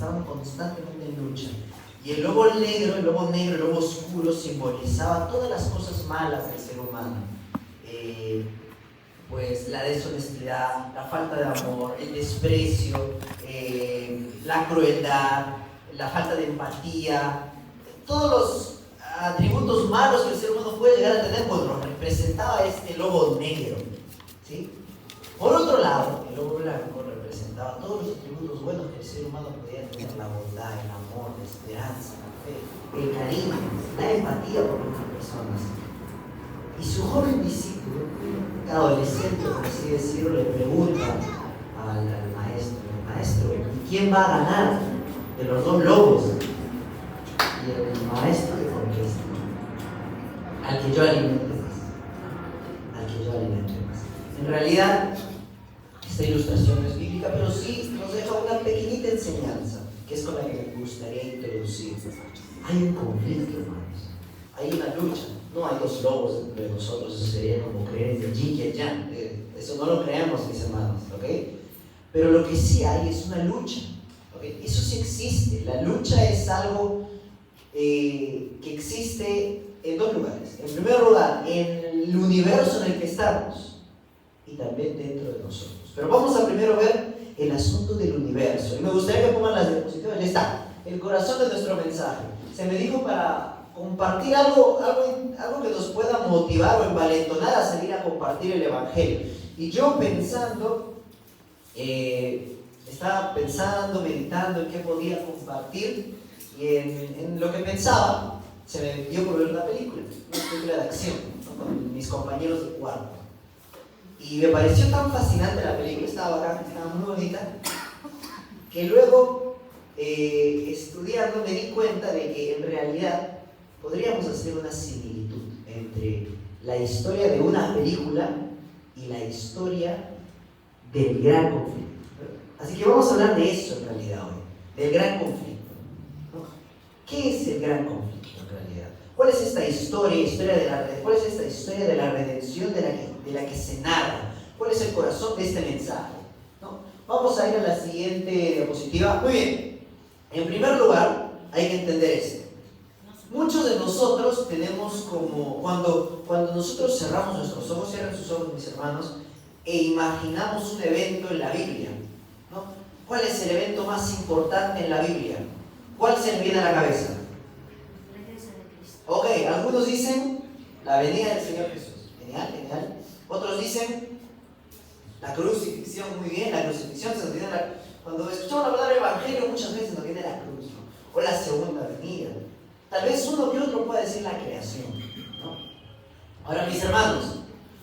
estaban constantemente en lucha. Y el lobo negro, el lobo oscuro, simbolizaba todas las cosas malas del ser humano. Pues la deshonestidad, la falta de amor, el desprecio, la crueldad, la falta de empatía, todos los atributos malos que el ser humano puede llegar a tener, pues lo representaba este lobo negro, ¿sí? Por otro lado, el lobo blanco representaba todos los atributos buenos que el ser humano podía tener: la bondad, el amor, la esperanza, la fe, el cariño, la empatía por otras personas. Y su joven discípulo, adolescente, por así decirlo, le pregunta al maestro, ¿quién va a ganar de los dos lobos? Y el maestro le contesta: al que yo alimente más. Al que yo alimente más. En realidad, esta ilustración no es bíblica, pero sí nos deja una pequeñita enseñanza, que es con la que me gustaría introducir. Hay un conflicto, hermanos. Hay una lucha. No hay dos lobos entre nosotros. Eso sería como creer en el yin y el yang. Eso no lo creemos, mis hermanos, ¿ok? Pero lo que sí hay es una lucha, ¿ok? Eso sí existe. La lucha es algo que existe en dos lugares. En primer lugar, en el universo en el que estamos, y también dentro de nosotros. Pero vamos a primero ver el asunto del universo. Y me gustaría que pongan las diapositivas. Ya está, el corazón de nuestro mensaje. Se me dijo para compartir algo que nos pueda motivar o envalentonar a salir a compartir el Evangelio. Y yo estaba pensando, meditando en qué podía compartir, y en lo que pensaba, se me dio por ver una película de acción, ¿no? Con mis compañeros de cuarto. Y me pareció tan fascinante la película, estaba bacán, estaba muy bonita, que luego, estudiando, me di cuenta de que en realidad podríamos hacer una similitud entre la historia de una película y la historia del gran conflicto. Así que vamos a hablar de eso en realidad hoy, del gran conflicto, ¿no? ¿Qué es el gran conflicto en realidad? ¿Cuál es esta historia de la redención de la que se narra? ¿Cuál es el corazón de este mensaje? ¿No? Vamos a ir a la siguiente diapositiva. Muy bien. En primer lugar, hay que entender esto. Muchos de nosotros tenemos como, cuando nosotros cerramos nuestros ojos, cierren sus ojos, mis hermanos, e imaginamos un evento en la Biblia, ¿no? ¿Cuál es el evento más importante en la Biblia? ¿Cuál se le viene a la cabeza? La iglesia de Cristo. Ok, algunos dicen la venida del Señor Jesús. Genial, genial. Otros dicen la crucifixión. Muy bien, la crucifixión se nos viene cuando escuchamos la palabra evangelio, muchas veces nos viene la cruz, ¿no? O la segunda venida. Tal vez uno que otro pueda decir la creación, ¿no? Ahora, mis hermanos,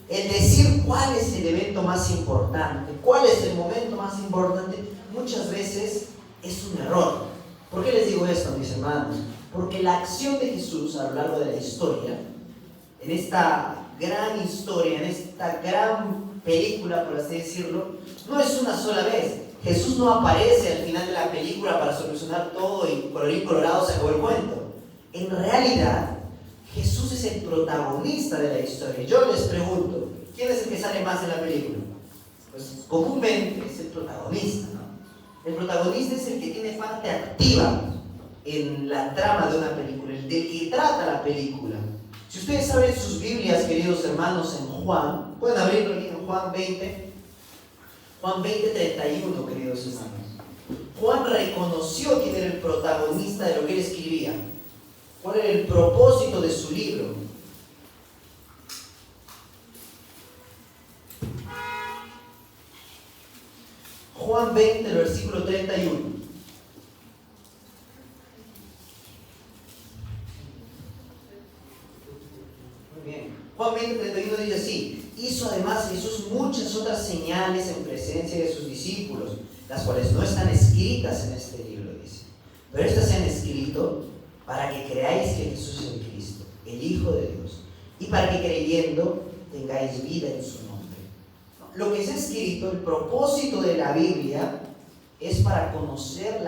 el decir cuál es el evento más importante, cuál es el momento más importante, muchas veces es un error. ¿Por qué les digo esto, mis hermanos? Porque la acción de Jesús a lo largo de la historia, en esta gran historia, en esta gran película, por así decirlo, no es una sola vez. Jesús no aparece al final de la película para solucionar todo y colorín colorado se acabó el cuento. En realidad, Jesús es el protagonista de la historia. Yo les pregunto, ¿quién es el que sale más en la película? Pues comúnmente es el protagonista, ¿no? El protagonista es el que tiene parte activa en la trama de una película, el del que trata la película. Si ustedes abren sus Biblias, queridos hermanos, en Juan, pueden abrirlo aquí en Juan 20, 31, queridos hermanos. Juan reconoció quién era el protagonista de lo que él escribía. ¿Cuál era el propósito de su libro? Juan 20, el versículo 31. Muy bien. Juan 20, 31 dice así: hizo además Jesús muchas otras señales en presencia de sus discípulos, las cuales no están escritas en este libro, dice. Pero estas se han escrito para que creáis que Jesús es el Cristo, el Hijo de Dios, y para que creyendo tengáis vida en su nombre. Lo que está escrito, el propósito de la Biblia, es para conocer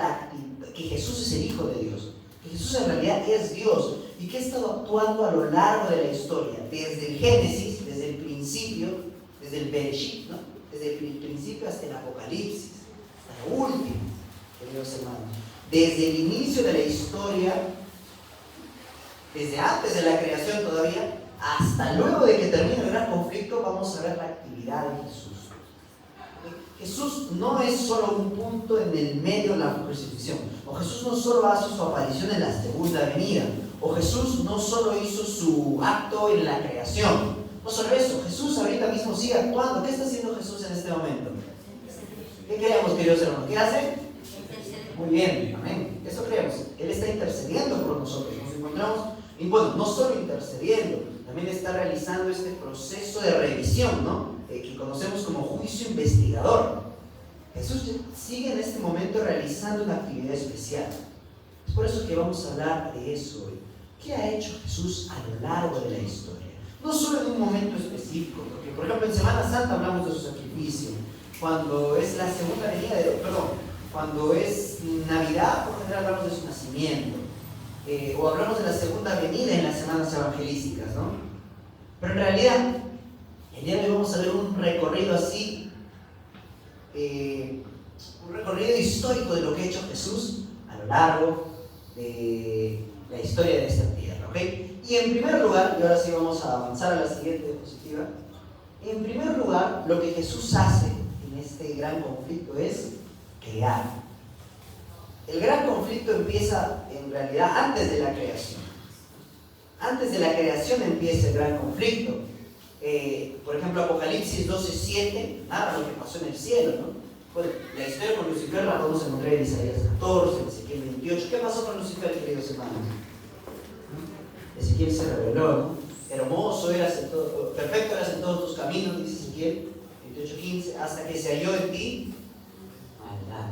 que Jesús es el Hijo de Dios, que Jesús en realidad es Dios, y que ha estado actuando a lo largo de la historia, desde el Génesis, desde el principio, desde el Bereshit, ¿no? Desde el principio hasta el Apocalipsis, hasta lo último. queridos hermanos. Desde el inicio de la historia, desde antes de la creación todavía, hasta luego de que termine el gran conflicto, vamos a ver la actividad de Jesús. Jesús no es solo un punto en el medio de la crucifixión, o Jesús no solo hace su aparición en la segunda venida, o Jesús no solo hizo su acto en la creación, no solo eso, Jesús ahorita mismo sigue actuando. ¿Qué está haciendo Jesús en este momento? ¿Qué creemos, queridos hermanos? ¿Qué hace? Muy bien, amén, eso creemos. Él está intercediendo por nosotros, nos encontramos, y bueno, no solo intercediendo, también está realizando este proceso de revisión, ¿no? Que conocemos como juicio investigador. Jesús sigue en este momento realizando una actividad especial. Es por eso que vamos a hablar de eso hoy. ¿Qué ha hecho Jesús a lo largo de la historia? No solo en un momento específico, porque por ejemplo en Semana Santa hablamos de su sacrificio, cuando es la segunda venida cuando es Navidad, por general hablamos de su nacimiento, o hablamos de la segunda venida en las semanas evangelísticas, ¿no? Pero en realidad, el día de hoy vamos a ver un recorrido así, un recorrido histórico de lo que ha hecho Jesús a lo largo de la historia de esta tierra, ¿ok? Y en primer lugar, y ahora sí vamos a avanzar a la siguiente diapositiva, en primer lugar, lo que Jesús hace en este gran conflicto es crear. El gran conflicto empieza en realidad antes de la creación. Antes de la creación empieza el gran conflicto. Por ejemplo, Apocalipsis 12:7 narra lo que pasó en el cielo, ¿no? Bueno, la historia con Lucifer la podemos encontrar en Isaías 14, en Ezequiel 28. ¿Qué pasó con Lucifer, queridos hermanos? Ezequiel se rebeló, ¿no? Hermoso eras en todo, perfecto eras en todos tus caminos, dice Ezequiel 28:15, hasta que se halló en ti maldad.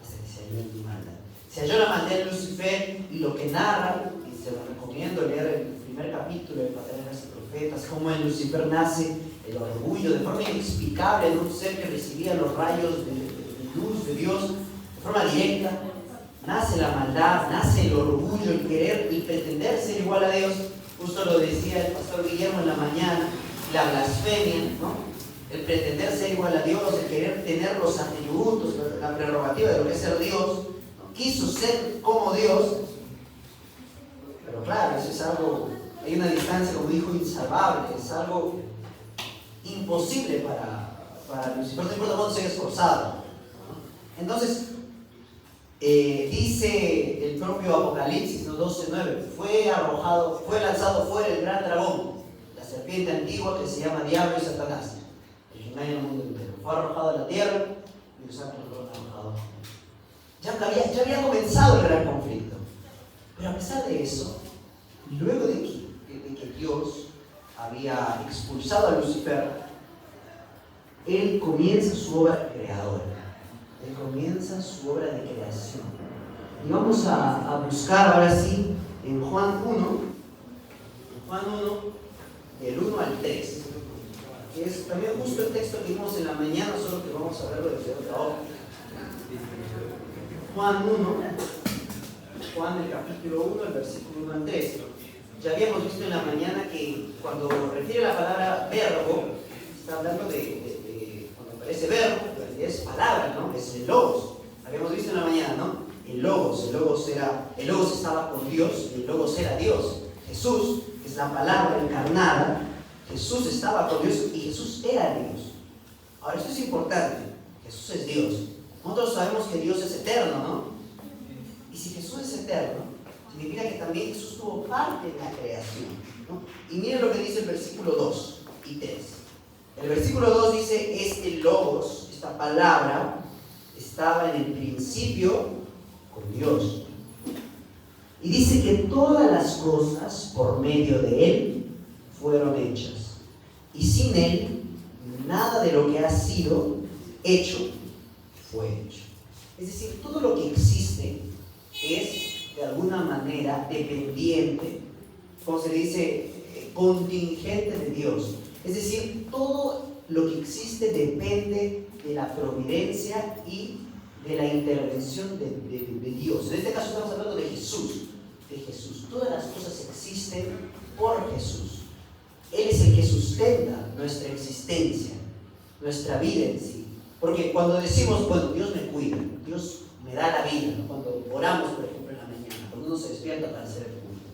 Hasta que se halló en ti maldad. Se halló la maldad de Lucifer, y lo que narra, y se lo recomiendo leer el primer capítulo de Patriarcas y Profetas, cómo en Lucifer nace el orgullo de forma inexplicable en un ser que recibía los rayos de luz de Dios de forma directa. Nace la maldad, nace el orgullo, el querer y pretender ser igual a Dios. Justo lo decía el pastor Guillermo en la mañana, la blasfemia, ¿no? El pretender ser igual a Dios, el querer tener los atributos, la prerrogativa de lo que es ser Dios, ¿no? Quiso ser como Dios, pero claro, eso es algo, hay una distancia, como dijo, insalvable, es algo imposible para Lucifer, no importa cuánto se haya esforzado, ¿no? Entonces, dice el propio Apocalipsis, ¿no? 12:9, fue lanzado fuera el gran dragón, la serpiente antigua que se llama Diablo y Satanás, el que engaña al mundo entero. Fue arrojado a la tierra y los ángeles fueron arrojados. Ya había comenzado el gran conflicto. Pero a pesar de eso, luego de que Dios había expulsado a Lucifer, Él comienza su obra creadora. Él comienza su obra de creación. Y vamos a buscar ahora sí en Juan 1, del 1 al 3, que es también justo el texto que vimos en la mañana, solo que vamos a verlo desde otra óptica. Juan 1, Juan el capítulo 1, el versículo 1 al 3. Ya habíamos visto en la mañana que cuando refiere la palabra verbo, está hablando de cuando aparece verbo, es palabra, ¿no? Es el logos. Habíamos visto en la mañana, ¿no? El logos estaba con Dios, y el logos era Dios. Jesús es la palabra encarnada. Jesús estaba con Dios y Jesús era Dios. Ahora, esto es importante. Jesús es Dios. Nosotros sabemos que Dios es eterno, ¿no? Y si Jesús es eterno, significa que también Jesús tuvo parte en la creación, ¿no? Y miren lo que dice el versículo 2 y 3. El versículo 2 dice, este logos, esta palabra, estaba en el principio con Dios. Y dice que todas las cosas por medio de Él fueron hechas. Y sin Él, nada de lo que ha sido hecho fue hecho. Es decir, todo lo que existe es de alguna manera dependiente, como se dice, contingente de Dios. Es decir, todo lo que existe depende de la providencia y de la intervención de Dios. En este caso estamos hablando de Jesús. Todas las cosas existen por Jesús. Él es el que sustenta nuestra existencia, nuestra vida en sí. Porque cuando decimos, bueno, Dios me cuida, Dios me da la vida, ¿no? Cuando oramos, por ejemplo, en la mañana, cuando uno se despierta para hacer el culto.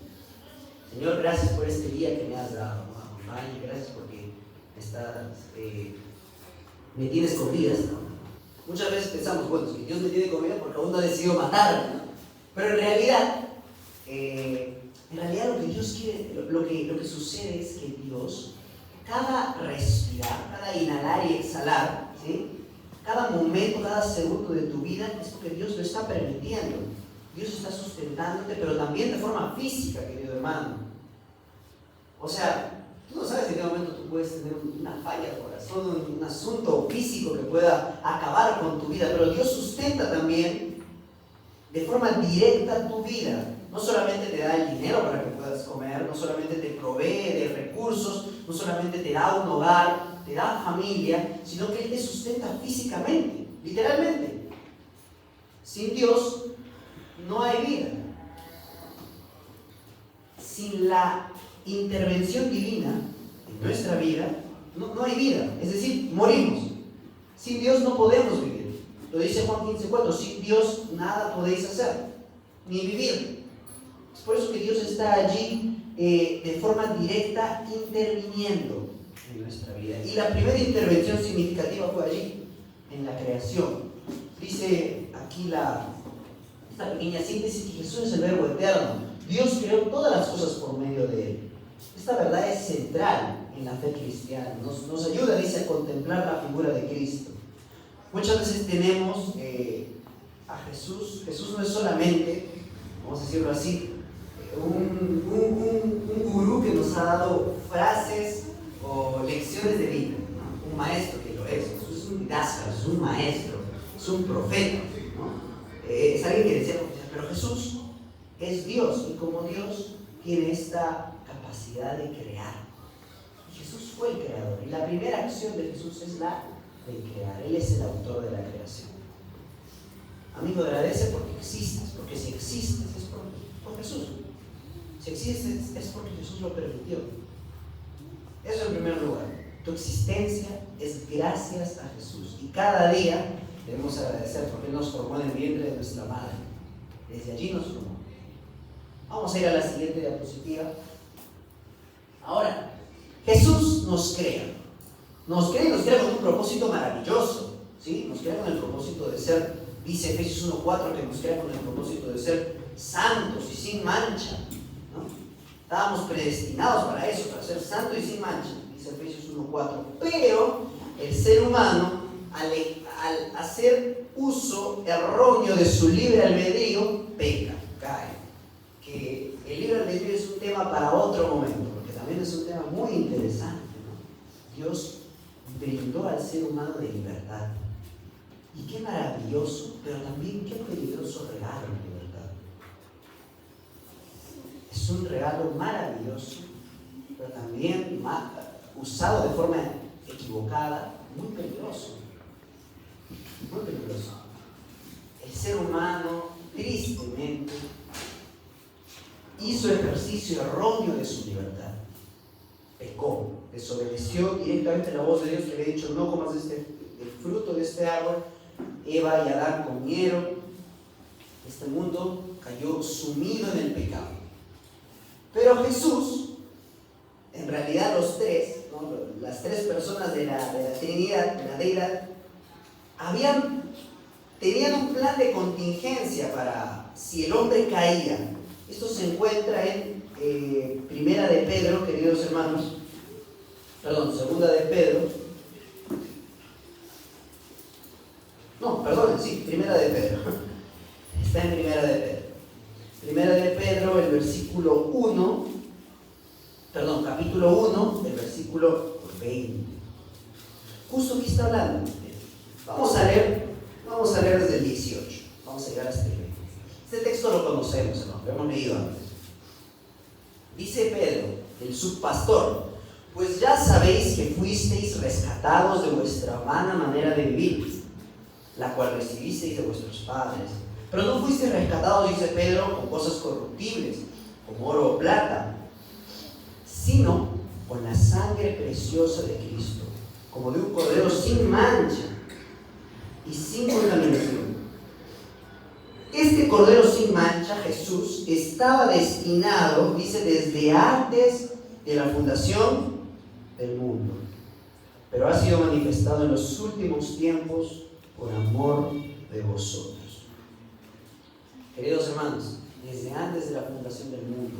Señor, gracias por este día que me has dado, ¿no? Ay, gracias porque me tienes con vida, ¿no? Muchas veces pensamos, bueno, que Dios me tiene con vida porque aún no ha decidido matarme, ¿no? Pero en realidad lo que Dios quiere, lo que sucede es que Dios, cada respirar, cada inhalar y exhalar, ¿sí? Cada momento, cada segundo de tu vida es porque Dios lo está permitiendo. Dios está sustentándote, pero también de forma física, querido hermano. O sea, tú no sabes en qué momento tú puedes tener una falla de corazón, un asunto físico que pueda acabar con tu vida, pero Dios sustenta también de forma directa tu vida. No solamente te da el dinero para que puedas comer, no solamente te provee de recursos, no solamente te da un hogar, te da familia, sino que Él te sustenta físicamente, literalmente. Sin Dios no hay vida. Sin la intervención divina en nuestra vida, no hay vida. Es decir, morimos. Sin Dios no podemos vivir. Lo dice Juan 15:4. Sin Dios nada podéis hacer, ni vivir. Es por eso que Dios está allí de forma directa interviniendo en nuestra vida. Y la primera intervención significativa fue allí, en la creación. Dice aquí esta pequeña síntesis que Jesús es el Verbo eterno. Dios creó todas las cosas por medio de Él. Esta verdad es central en la fe cristiana. Nos ayuda, dice, a contemplar la figura de Cristo. Muchas veces tenemos a Jesús. Jesús no es solamente, vamos a decirlo así, un gurú que nos ha dado frases o lecciones de vida, ¿no? Un maestro que lo es. Jesús es un didáscalo, es un maestro, es un profeta, ¿no? Es alguien que decía, pero Jesús es Dios, y como Dios tiene esta capacidad de crear. Y Jesús fue el creador, y la primera acción de Jesús es la de crear. Él es el autor de la creación. Amigo, agradece porque existes, porque si existes es por Jesús. Si existes es porque Jesús lo permitió. Eso en primer lugar. Tu existencia es gracias a Jesús, y cada día debemos agradecer porque Él nos formó en el vientre de nuestra madre. Desde allí nos formó. Vamos a ir a la siguiente diapositiva. Ahora, Jesús nos crea con un propósito maravilloso, ¿sí? Nos crea con el propósito de ser, dice Efesios 1:4, que nos crea con el propósito de ser santos y sin mancha, ¿no? Estábamos predestinados para eso, para ser santos y sin mancha, dice Efesios 1:4. Pero el ser humano, al hacer uso erróneo de su libre albedrío, peca, cae. Que el libre albedrío es un tema para otro momento, porque también es un tema muy interesante, ¿no? Dios brindó al ser humano de libertad. Y qué maravilloso, pero también qué peligroso regalo de libertad. Es un regalo maravilloso, pero también usado de forma equivocada, muy peligroso. Muy peligroso. El ser humano, tristemente, hizo ejercicio erróneo de su libertad. Pecó, desobedeció directamente la voz de Dios que había dicho: no comas el fruto de este árbol. Eva y Adán comieron. Este mundo cayó sumido en el pecado. Pero Jesús, en realidad los tres, ¿no? Las tres personas de la Trinidad, de la Deidad, tenían un plan de contingencia para si el hombre caía. Esto se encuentra en Primera de Pedro, queridos hermanos. Segunda de Pedro. Primera de Pedro. Está en Primera de Pedro. Primera de Pedro, el versículo 1. Capítulo 1, el versículo 20. Justo aquí está hablando. Vamos a leer desde el 18. Vamos a llegar hasta el 20. Este texto lo conocemos, hermano, lo hemos leído antes. Dice Pedro, el subpastor: pues ya sabéis que fuisteis rescatados de vuestra vana manera de vivir, la cual recibisteis de vuestros padres. Pero no fuisteis rescatados, dice Pedro, con cosas corruptibles, como oro o plata, sino con la sangre preciosa de Cristo, como de un cordero sin mancha y sin contaminación. Este Cordero sin mancha, Jesús, estaba destinado, dice, desde antes de la fundación del mundo, pero ha sido manifestado en los últimos tiempos por amor de vosotros. Queridos hermanos, desde antes de la fundación del mundo,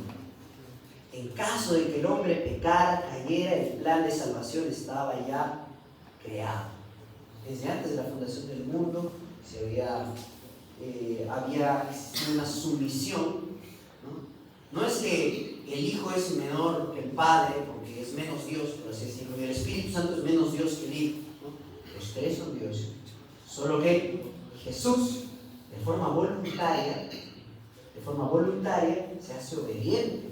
en caso de que el hombre pecara, cayera, el plan de salvación estaba ya creado. Desde antes de la fundación del mundo había existido una sumisión, ¿no? No es que el Hijo es menor que el Padre, porque es menos Dios, por así decirlo, y el Espíritu Santo es menos Dios que el Hijo, ¿no? Los tres son Dios, solo que Jesús, de forma voluntaria, se hace obediente.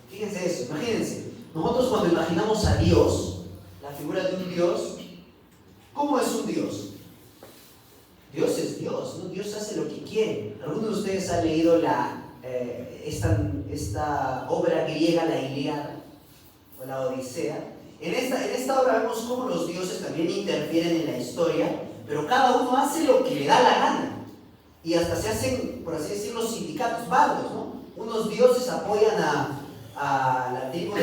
Fíjense eso, imagínense, nosotros cuando imaginamos a Dios, la figura de un Dios, ¿cómo es un Dios? Dios es Dios, ¿no? Dios hace lo que quiere. ¿Alguno de ustedes ha leído esta obra griega, la Ilíada o la Odisea? En esta obra vemos cómo los dioses también interfieren en la historia, pero cada uno hace lo que le da la gana. Y hasta se hacen, por así decirlo, sindicatos bandos, ¿no? Unos dioses apoyan a la tribu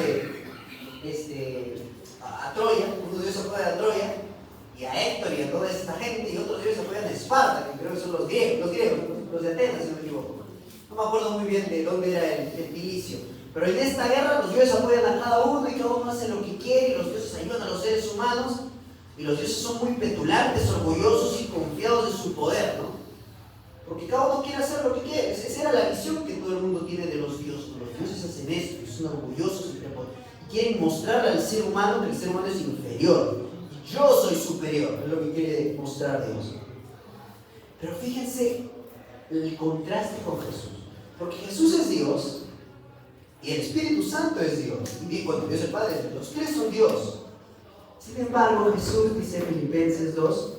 a Troya, unos dioses apoyan a Troya y a Héctor y a toda esta gente, y otros dioses apoyan a Esparta, que creo que son los griegos, los de Atenas, si no me equivoco. No me acuerdo muy bien de dónde era el Cilicio, pero en esta guerra los dioses apoyan a cada uno y cada uno hace lo que quiere, y los dioses ayudan a los seres humanos, y los dioses son muy petulantes, orgullosos y confiados de su poder, ¿no? Porque cada uno quiere hacer lo que quiere. Esa era la visión que todo el mundo tiene de los dioses. Los dioses hacen esto, y son orgullosos y prepotentes. Quieren mostrarle al ser humano que el ser humano es inferior. Yo soy superior, es lo que quiere mostrar Dios. Pero fíjense el contraste con Jesús. Porque Jesús es Dios y el Espíritu Santo es Dios. Y bien, cuando Dios el Padre, los tres son Dios. Sin embargo, Jesús, dice Filipenses 2,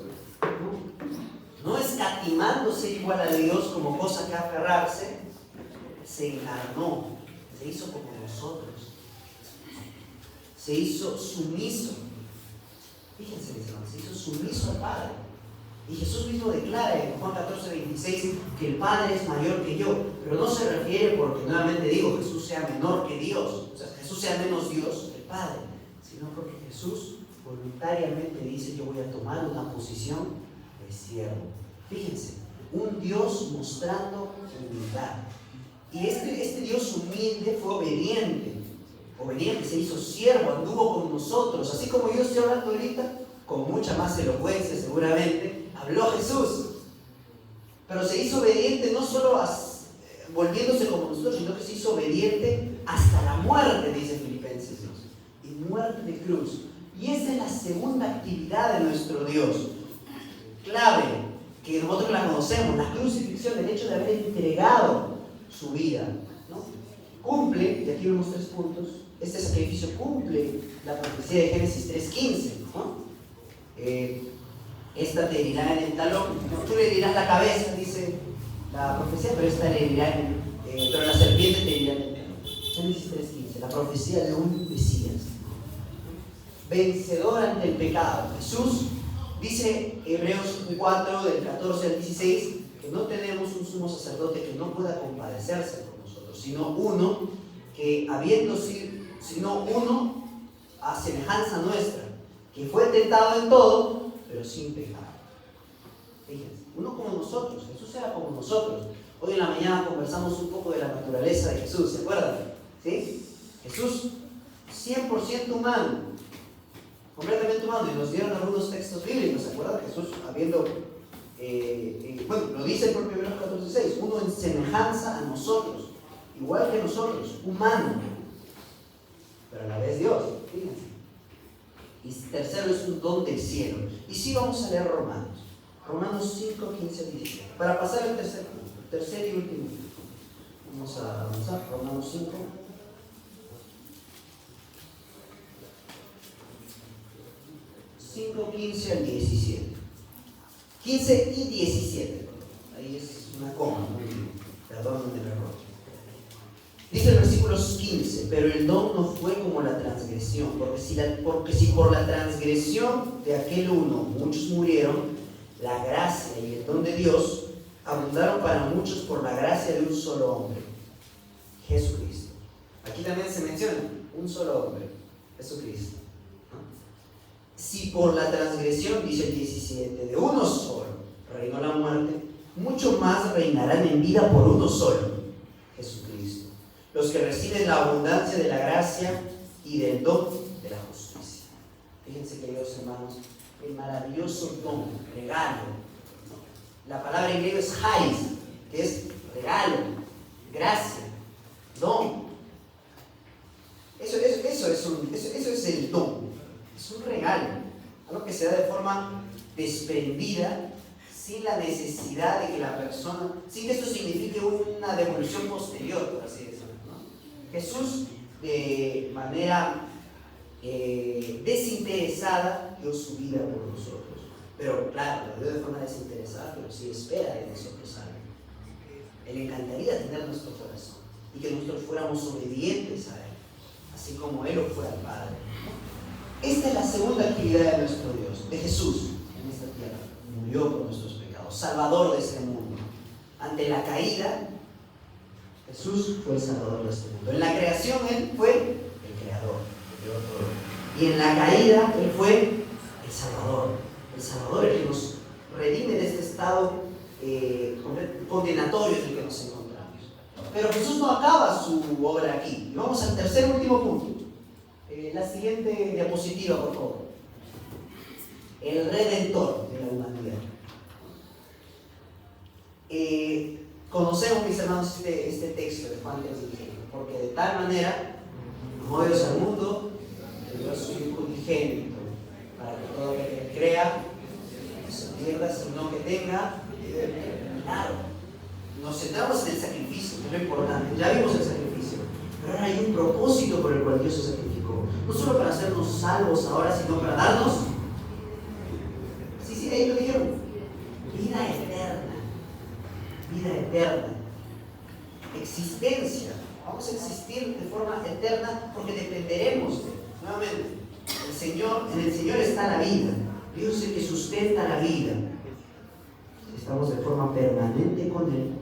no escatimándose igual a Dios como cosa que aferrarse, se encarnó, se hizo como nosotros, se hizo sumiso. Fíjense, mis hermanos, se hizo sumiso al Padre. Y Jesús mismo declara en Juan 14:26 que el Padre es mayor que yo, pero no se refiere porque, nuevamente digo, Jesús sea menor que Dios, o sea, Jesús sea menos Dios que el Padre, sino porque Jesús voluntariamente dice: yo voy a tomar una posición de siervo. Fíjense, un Dios mostrando humildad. Y este Dios humilde fue obediente, se hizo siervo, anduvo con nosotros, así como yo estoy hablando ahorita, con mucha más elocuencia seguramente, habló Jesús. Pero se hizo obediente no solo volviéndose como nosotros, sino que se hizo obediente hasta la muerte, dice Filipenses 2, y muerte de cruz. Y esa es la segunda actividad de nuestro Dios, clave, que nosotros la conocemos, la crucifixión, el hecho de haber entregado su vida, ¿no? Cumple, y aquí vemos 3 puntos, este sacrificio cumple la profecía de Génesis 3:15, ¿no? Esta te herirá en el talón, ¿no? Tú le herirás la cabeza, dice la profecía, pero esta le herirá pero la serpiente te herirá en el talón. Génesis 3:15, la profecía de un Mesías, vencedor ante el pecado. Jesús, dice Hebreos 4, del 14 al 16, que no tenemos un sumo sacerdote que no pueda compadecerse por nosotros, sino uno a semejanza nuestra, que fue tentado en todo, pero sin pecado. Fíjense, uno como nosotros, Jesús era como nosotros. Hoy en la mañana conversamos un poco de la naturaleza de Jesús, ¿se acuerdan? ¿Sí? Jesús 100% humano, completamente humano, y nos dieron algunos textos bíblicos, ¿se acuerdan? Jesús habiendo, lo dice el propio Hebreos 14:6, uno en semejanza a nosotros, igual que nosotros, humano, pero a la vez Dios, fíjense. Y tercero, es un don del cielo. Y sí, vamos a leer Romanos 5, 15 al 17, para pasar al tercer y último punto. Vamos a avanzar, Romanos 5. 5, 15 al 17. 15 y 17. Ahí es una coma, perdónenme el error. Dice el versículo 15: pero el don no fue como la transgresión, porque si por la transgresión de aquel uno muchos murieron, la gracia y el don de Dios abundaron para muchos por la gracia de un solo hombre, Jesucristo. Aquí también se menciona un solo hombre, Jesucristo. Si por la transgresión, dice el 17, de uno solo reinó la muerte, mucho más reinarán en vida por uno solo, Jesucristo, los que reciben la abundancia de la gracia y del don de la justicia. Fíjense, queridos hermanos, el maravilloso don, regalo. La palabra en griego es chais, que es regalo, gracia, don. Eso es el don. Es un regalo, algo que se da de forma desprendida, sin la necesidad de que la persona, sin que esto signifique una devolución posterior, por así decirlo, ¿no? Jesús, de manera desinteresada, dio su vida por nosotros. Pero claro, lo dio de forma desinteresada, pero sí espera de nosotros algo. Él le encantaría tener nuestro corazón y que nosotros fuéramos obedientes a Él, así como Él lo fue al Padre. Esta es la segunda actividad de nuestro Dios, de Jesús en esta tierra. Murió por nuestros pecados, Salvador de este mundo. Ante la caída, Jesús fue el Salvador de este mundo. En la creación Él fue el Creador, el creó todo. Y en la caída Él fue el Salvador, el que nos redime de este estado condenatorio en el que nos encontramos. Pero Jesús no acaba su obra aquí. Y vamos al tercer y último punto. La siguiente diapositiva, por favor. El Redentor de la humanidad. Conocemos, mis hermanos, este texto de Juan 3:16, porque de tal manera amó Dios al mundo, que dio a su Hijo unigénito, para que todo el que crea no se pierda, sino que tenga. Claro, nos centramos en el sacrificio, que es lo importante. Ya vimos el sacrificio, pero ahora hay un propósito por el cual Dios se sacrificó. No solo para hacernos salvos ahora, sino para darnos, sí, ahí lo dijeron, vida eterna, existencia. Vamos a existir de forma eterna porque dependeremos de Él. Nuevamente, en el Señor está la vida. Dios es el que sustenta la vida. Si estamos de forma permanente con Él,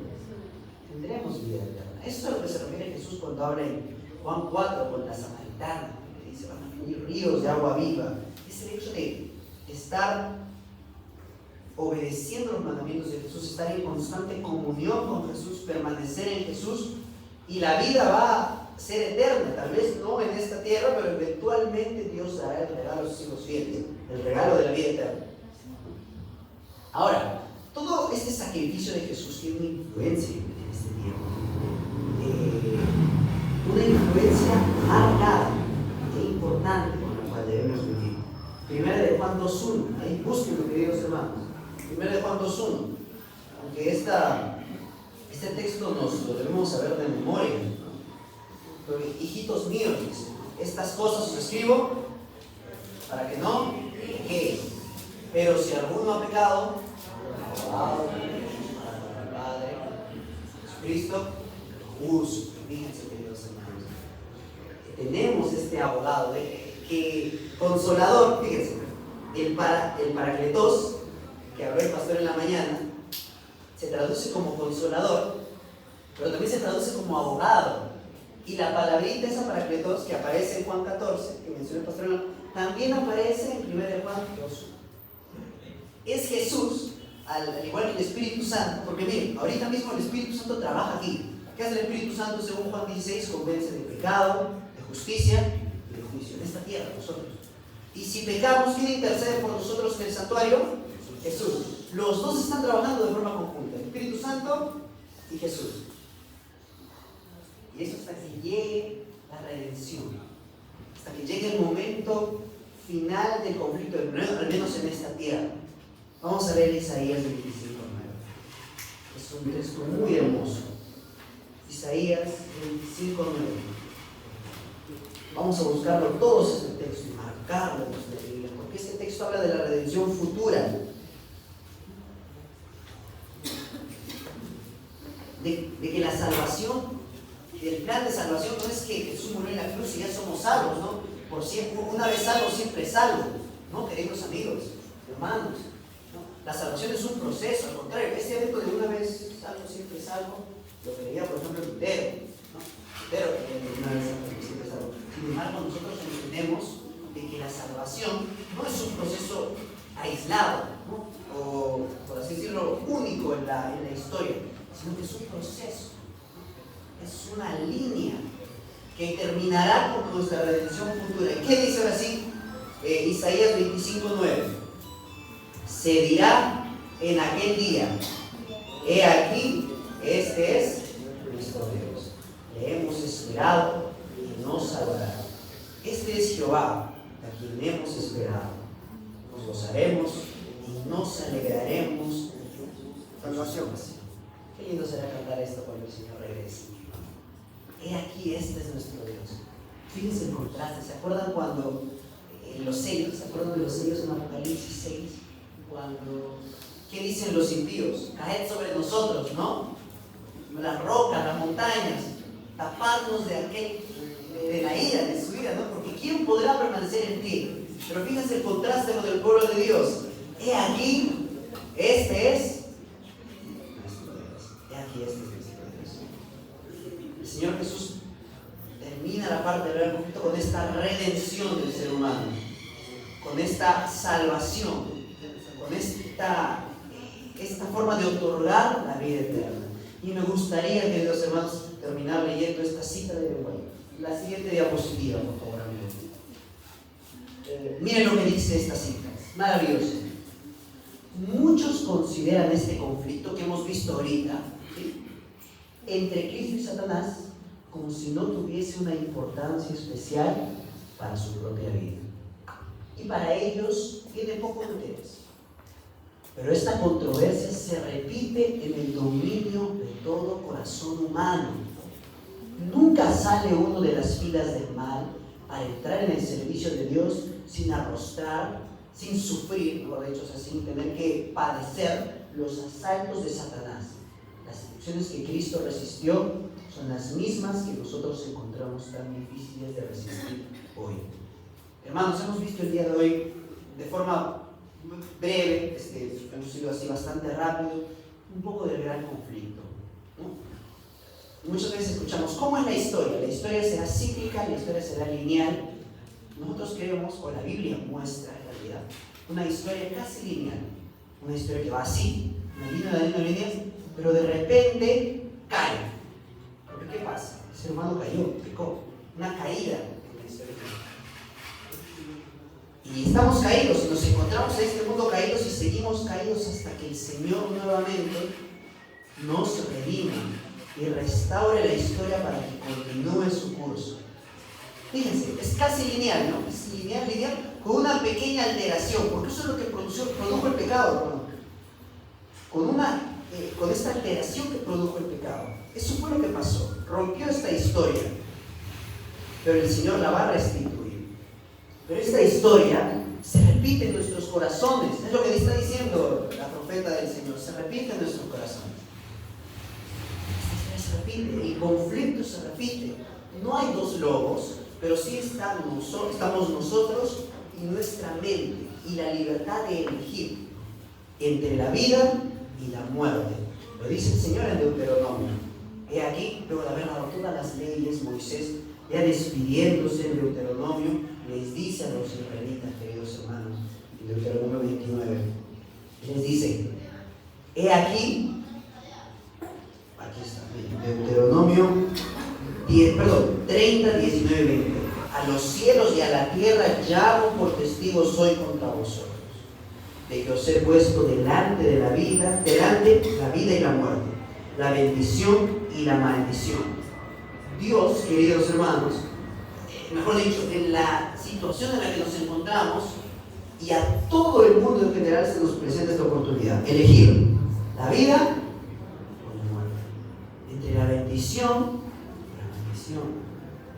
tendremos vida eterna. Eso es a lo que se refiere Jesús cuando habla en Juan 4 con la samaritana. Se van a fluir ríos de agua viva. Es el hecho de estar obedeciendo los mandamientos de Jesús, estar en constante comunión con Jesús, permanecer en Jesús, y la vida va a ser eterna, tal vez no en esta tierra, pero eventualmente Dios dará el regalo a sus hijos fieles, el regalo de la vida eterna. Ahora, todo este sacrificio de Jesús tiene una influencia en este tiempo, una influencia marcada, importante, con la cual debemos vivir. Primera de Juan 2:1, ahí búsquenlo, queridos hermanos. Primera de Juan 2:1, aunque este texto lo debemos saber de memoria, ¿no? Pero, hijitos míos, dice, estas cosas os escribo para que no pequéis. Pero si alguno ha pecado, abogado para el Padre, Jesucristo, justo. Fíjense, queridos hermanos, tenemos este abogado, que consolador, fíjense, el paracletos, que habló el pastor en la mañana, se traduce como consolador, pero también se traduce como abogado. Y la palabrita esa paracletos que aparece en Juan 14, que menciona el pastor en la, también aparece en 1 Juan 2. Es Jesús, al igual que el Espíritu Santo, porque miren, ahorita mismo el Espíritu Santo trabaja aquí. ¿Qué hace el Espíritu Santo según Juan 16? Convence de pecado, de justicia y de juicio en esta tierra, nosotros. Y si pecamos, ¿quién intercede por nosotros en el santuario? Jesús. Los dos están trabajando de forma conjunta, el Espíritu Santo y Jesús. Y eso hasta que llegue la redención, hasta que llegue el momento final del conflicto, al menos en esta tierra. Vamos a ver Isaías 25:9. Es un texto muy hermoso. Isaías 25:9. Vamos a buscarlo todos este texto y marcarlo en nuestra Biblia, porque este texto habla de la redención futura. De que la salvación, el plan de salvación no es que Jesús murió en la cruz y ya somos salvos, ¿no? Por siempre, una vez salvo, siempre salvo, ¿no? Queridos amigos, hermanos, ¿no? La salvación es un proceso, al contrario, este evento de una vez salvo, siempre salvo, lo creía, por ejemplo, Lutero, ¿no? Lutero creía de una vez salvo, siempre salvo. Sin embargo, nosotros entendemos de que la salvación no es un proceso aislado, ¿no? O, por así decirlo, único en la historia, sino que es un proceso, es una línea que terminará con nuestra redención futura. ¿Y qué dice ahora sí? Isaías 25:9. Se dirá en aquel día: he aquí, este es nuestro Dios. Le hemos esperado y nos salvará. Este es Jehová, a quien hemos esperado. Nos gozaremos y nos alegraremos en su salvación. Qué lindo será cantar esto cuando el Señor regrese. He aquí, este es nuestro Dios. Fíjense el contraste. ¿Se acuerdan cuando los sellos, se acuerdan de los sellos en Apocalipsis 6? Cuando, ¿qué dicen los impíos? Caed sobre nosotros, ¿no? Las rocas, las montañas, taparnos de la ira, de su ira, ¿no? Porque ¿quién podrá permanecer en ti? Pero fíjense el contraste con el pueblo de Dios. He aquí, este es nuestro Dios. He aquí, este es nuestro Dios. El Señor Jesús termina la parte del conflicto con esta redención del ser humano, con esta salvación, con esta forma de otorgar la vida eterna. Y me gustaría, queridos hermanos, terminar leyendo esta cita de Benguay. La siguiente diapositiva, por favor, amigos. Miren lo que dice esta cita, es maravilloso. Muchos consideran este conflicto que hemos visto ahorita, ¿sí?, entre Cristo y Satanás, como si no tuviese una importancia especial para su propia vida. Y para ellos tiene poco interés. Pero esta controversia se repite en el dominio de todo corazón humano. Nunca sale uno de las filas del mal para entrar en el servicio de Dios sin arrostrar, sin sufrir, mejor dicho, o sea, sin tener que padecer los asaltos de Satanás. Las seducciones que Cristo resistió son las mismas que nosotros encontramos tan difíciles de resistir hoy. Hermanos, hemos visto el día de hoy de forma breve, hemos ido así bastante rápido, un poco del gran conflicto, ¿no? Muchas veces escuchamos, ¿cómo es la historia? La historia será cíclica, la historia será lineal. Nosotros creemos, o la Biblia muestra en realidad, una historia casi lineal, una historia que va así, una línea, pero de repente cae. ¿Porque qué pasa? El ser humano cayó, pecó, una caída en la historia. Y estamos caídos y nos encontramos en este mundo caídos y seguimos caídos hasta que el Señor nuevamente nos redima y restaure la historia para que continúe su curso. Fíjense, es casi lineal, ¿no? Es lineal, con una pequeña alteración, porque eso es lo que produjo el pecado, ¿no? Con esta alteración que produjo el pecado. Eso fue lo que pasó, rompió esta historia, pero el Señor la va a restituir. Pero esta historia se repite en nuestros corazones. Es lo que está diciendo la profeta del Señor. Se repite en nuestros corazones. Esta historia se repite. El conflicto se repite. No hay dos lobos, pero sí estamos nosotros y nuestra mente y la libertad de elegir entre la vida y la muerte. Lo dice el Señor en Deuteronomio. He aquí, luego de haber dado todas las leyes, Moisés, ya despidiéndose en Deuteronomio, les dice a los israelitas, queridos hermanos, en Deuteronomio 29, les dice: he aquí está, Deuteronomio 30, 19, 20. A los cielos y a la tierra llamo por testigos hoy contra vosotros, de que os he puesto delante la vida y la muerte, la bendición y la maldición. Dios, queridos hermanos, mejor dicho, en la situación en la que nos encontramos, y a todo el mundo en general se nos presenta esta oportunidad: elegir la vida o la muerte, entre la bendición y la maldición,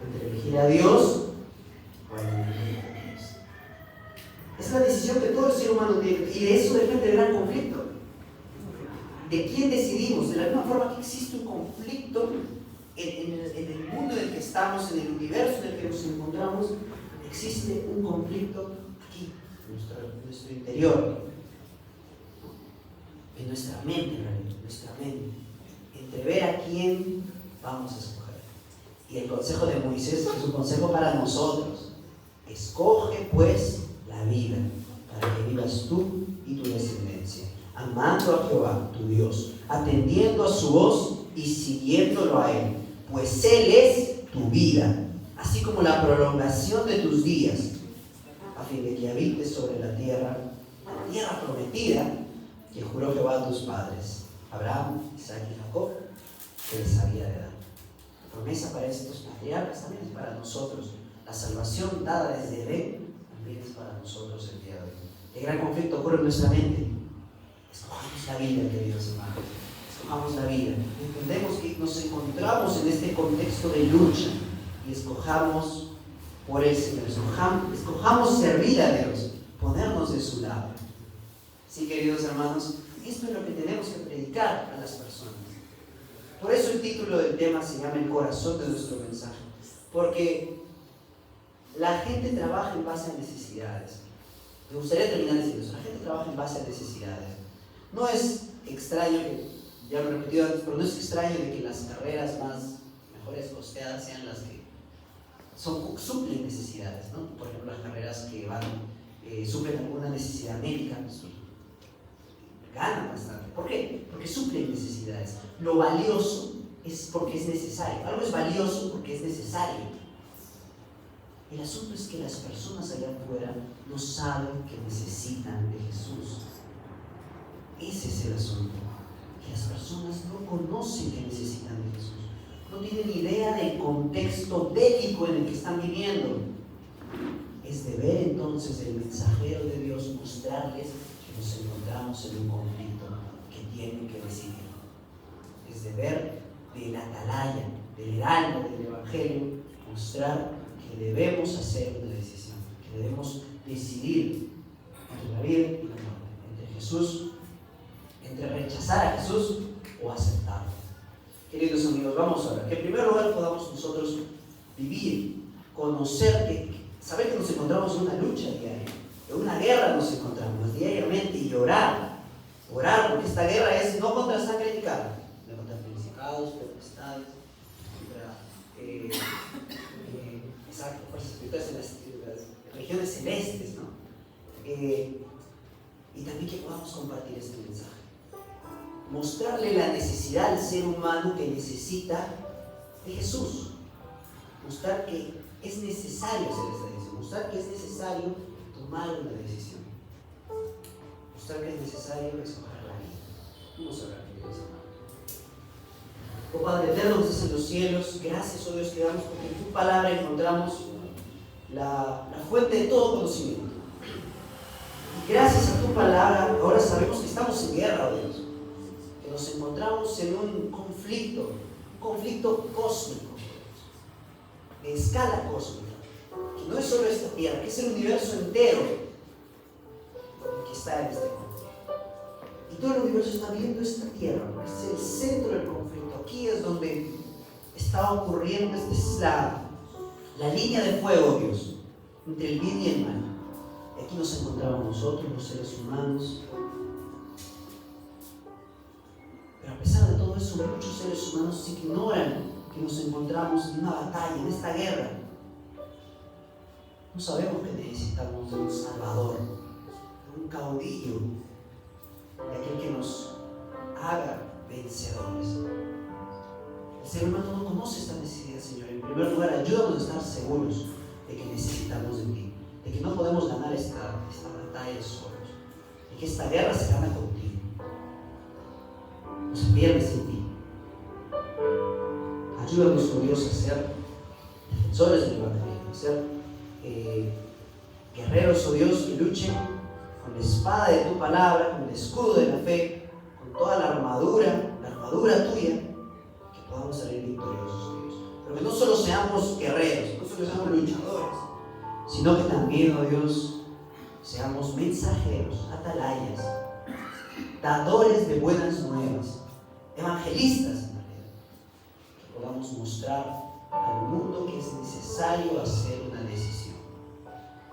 entre elegir a Dios o a la elegir a Dios. Es la decisión que todo el ser humano tiene, y de eso depende el gran conflicto. ¿De quién decidimos? De la misma forma que existe un conflicto en el mundo en el que estamos, en el universo en el que nos encontramos, existe un conflicto aquí, en nuestro interior. nuestra mente, nuestra mente, entre ver a quién vamos a escoger. Y el consejo de Moisés es un consejo para nosotros. Escoge pues la vida, para que vivas tú y tu descendencia, amando a Jehová, tu Dios, atendiendo a su voz y siguiéndolo a Él, pues Él es tu vida, así como la prolongación de tus días, a fin de que habites sobre la tierra prometida, que juró Jehová a tus padres, Abraham, Isaac y Jacob, que les había de dar. La promesa para estos patriarcas también es para nosotros. La salvación dada desde Edén también es para nosotros el día de hoy. El gran conflicto ocurre en nuestra mente. Escojamos la vida, queridos hermanos. Escojamos la vida. Entendemos que nos encontramos en este contexto de lucha y escojamos por el Señor. Escojamos servir a Dios, ponernos de su lado. Sí, queridos hermanos, esto es lo que tenemos que predicar a las personas. Por eso el título del tema se llama El corazón de nuestro mensaje. Porque la gente trabaja en base a necesidades. Me gustaría terminar diciendo eso. La gente trabaja en base a necesidades. No es extraño, ya lo he repetido antes, pero no es extraño de que las carreras mejores costeadas sean las que suplen necesidades, ¿no? Por ejemplo, las carreras que suplen alguna necesidad médica, pues, ganan bastante. ¿Por qué? Porque suplen necesidades. Lo valioso es porque es necesario. Algo es valioso porque es necesario. El asunto es que las personas allá afuera no saben que necesitan de Jesús. Ese es el asunto. Que las personas no conocen que necesitan de Jesús. No tienen idea del contexto bélico en el que están viviendo. Es deber entonces del mensajero de Dios mostrarles que nos encontramos en un conflicto que tienen que decidir. Es deber del atalaya, del heraldo del Evangelio, mostrar que debemos hacer una decisión, que debemos decidir entre la vida y la muerte, entre Jesús, entre rechazar a Jesús o aceptarlo. Queridos amigos, vamos a ver que en primer lugar podamos nosotros vivir, conocer, saber que nos encontramos en una lucha diaria, en una guerra nos encontramos diariamente y orar, porque esta guerra es no contra sangre ni carne, sino contra principados, potestades, contra fuerzas espirituales en las regiones celestes, ¿no? Y también que podamos compartir este mensaje. Mostrarle la necesidad al ser humano que necesita de Jesús. Mostrar que es necesario hacer esta decisión. Mostrar que es necesario tomar una decisión. Mostrar que es necesario escoger la vida. Vamos a orar, queridos hermanos. Oh Padre eterno que estás en los cielos, gracias, oh Dios, te damos porque en tu palabra encontramos la fuente de todo conocimiento. Y gracias a tu palabra, ahora sabemos que estamos en guerra, oh Dios. Que nos encontramos en un conflicto cósmico, de escala cósmica, que no es solo esta tierra, que es el universo entero que está en este conflicto. Y todo el universo está viendo esta tierra, porque es el centro del conflicto. Aquí es donde está ocurriendo, esta es la línea de fuego, Dios, entre el bien y el mal. Y aquí nos encontramos nosotros, los seres humanos. Pero a pesar de todo eso, muchos seres humanos ignoran que nos encontramos en una batalla, en esta guerra. No sabemos que necesitamos de un Salvador, de un caudillo, de aquel que nos haga vencedores. El ser humano no conoce esta necesidad, Señor. En primer lugar, ayúdanos a estar seguros de que necesitamos de ti, de que no podemos ganar esta batalla solos, de que esta guerra se gana contigo, no se pierde sin ti. Ayúdanos, oh Dios, a ser defensores del Evangelio, a ser guerreros, oh Dios, que luchen con la espada de tu palabra, con el escudo de la fe, con toda la armadura tuya, que podamos salir victoriosos, Dios. Pero que no solo seamos guerreros, no solo seamos luchadores, sino que también, oh Dios, seamos mensajeros, atalayas, dadores de buenas nuevas, evangelistas, que podamos mostrar al mundo que es necesario hacer una decisión,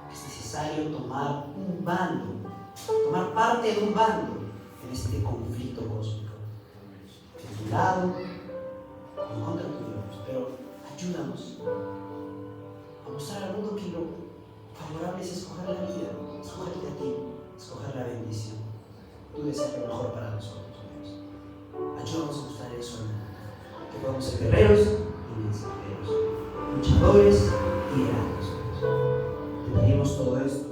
que es necesario tomar un bando, tomar parte de un bando, en este conflicto cósmico. En tu lado, en contra tuyo, pero ayúdanos a mostrar al mundo que lo favorable es escoger la vida, escogerte a ti, escoger la bendición. Tú deseas lo mejor para nosotros, Dios. Ayúdanos a mostrar eso al mundo, que podamos ser guerreros y mensajeros, luchadores y heraldos. Te pedimos todo esto